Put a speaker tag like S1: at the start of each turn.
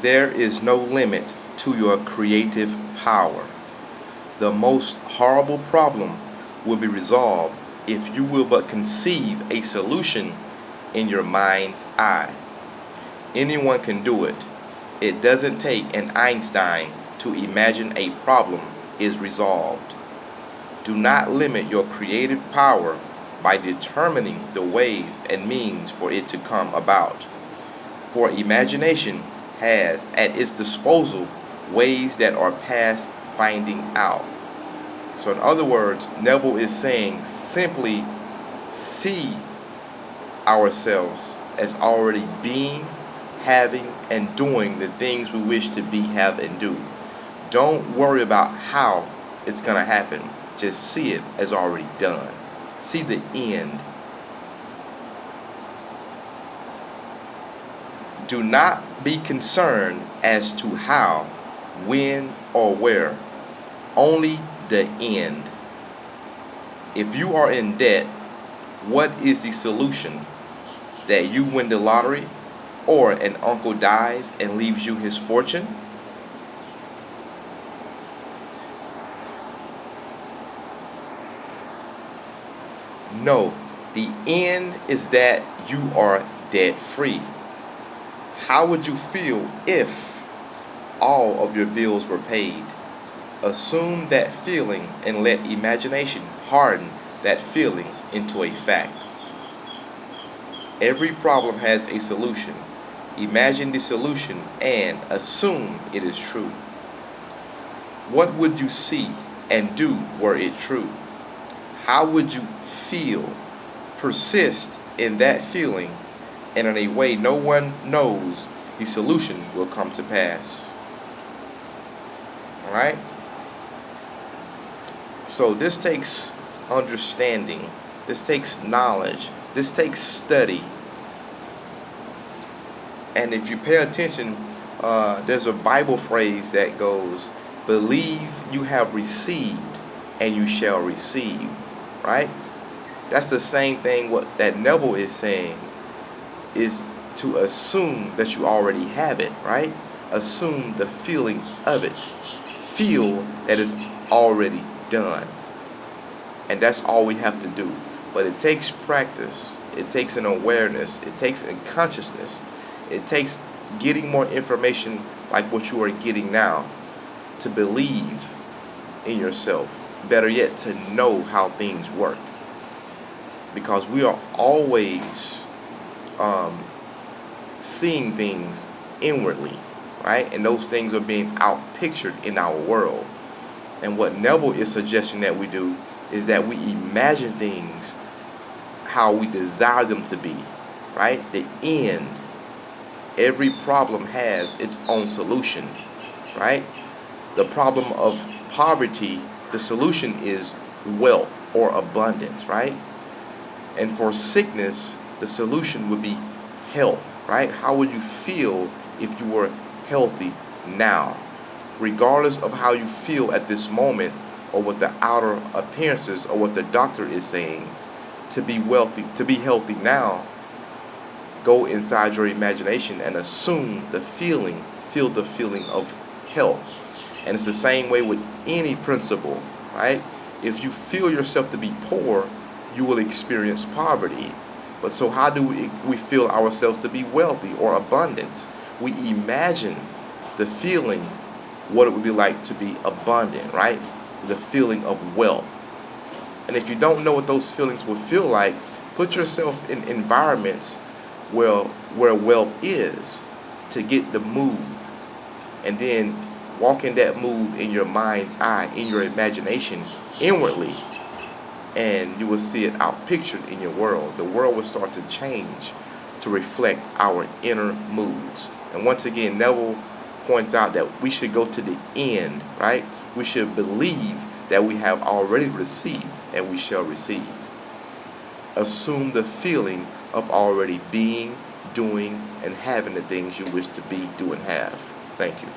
S1: There is no limit to your creative power. The most horrible problem will be resolved if you will but conceive a solution in your mind's eye. Anyone can do it. It doesn't take an Einstein to imagine a problem is resolved. Do not limit your creative power by determining the ways and means for it to come about. For imagination has at its disposal ways that are past finding out. So in other words, Neville is saying simply see ourselves as already being, having, and doing the things we wish to be, have, and do. Don't worry about how it's going to happen. Just see it as already done. See the end. Do not be concerned as to how, when, or where. Only the end. If you are in debt, what is the solution? That you win the lottery, or an uncle dies and leaves you his fortune? No, the end is that you are debt free. How would you feel if all of your bills were paid? Assume that feeling and let imagination harden that feeling into a fact. Every problem has a solution. Imagine the solution and assume it is true. What would you see and do were it true? How would you feel? Persist in that feeling, and in a way no one knows, the solution will come to pass. Alright? So this takes understanding. This takes knowledge. This takes study. And if you pay attention, there's a Bible phrase that goes, believe you have received and you shall receive. Right? That's the same thing what that Neville is saying, is to assume that you already have it, right? Assume the feeling of it. Feel that it's already done. And that's all we have to do. But it takes practice. It takes an awareness. It takes a consciousness. It takes getting more information like what you are getting now to believe in yourself. Better yet, to know how things work. Because we are always seeing things inwardly, right? And those things are being outpictured in our world. And what Neville is suggesting that we do is that we imagine things how we desire them to be, right? The end. Every problem has its own solution, right? The problem of poverty, the solution is wealth or abundance, right? And for sickness, the solution would be health, right? How would you feel if you were healthy now? Regardless of how you feel at this moment, or what the outer appearances or what the doctor is saying, to be wealthy, to be healthy now, go inside your imagination and assume the feeling, feel the feeling of health. And it's the same way with any principle, right? If you feel yourself to be poor, you will experience poverty. But so how do we feel ourselves to be wealthy or abundant? We imagine the feeling, what it would be like to be abundant, right? The feeling of wealth. And if you don't know what those feelings would feel like, put yourself in environments where wealth is to get the mood. And then walk in that mood in your mind's eye, in your imagination, inwardly. And you will see it outpictured in your world. The world will start to change to reflect our inner moods. And once again, Neville points out that we should go to the end, right? We should believe that we have already received and we shall receive. Assume the feeling of already being, doing, and having the things you wish to be, do, and have. Thank you.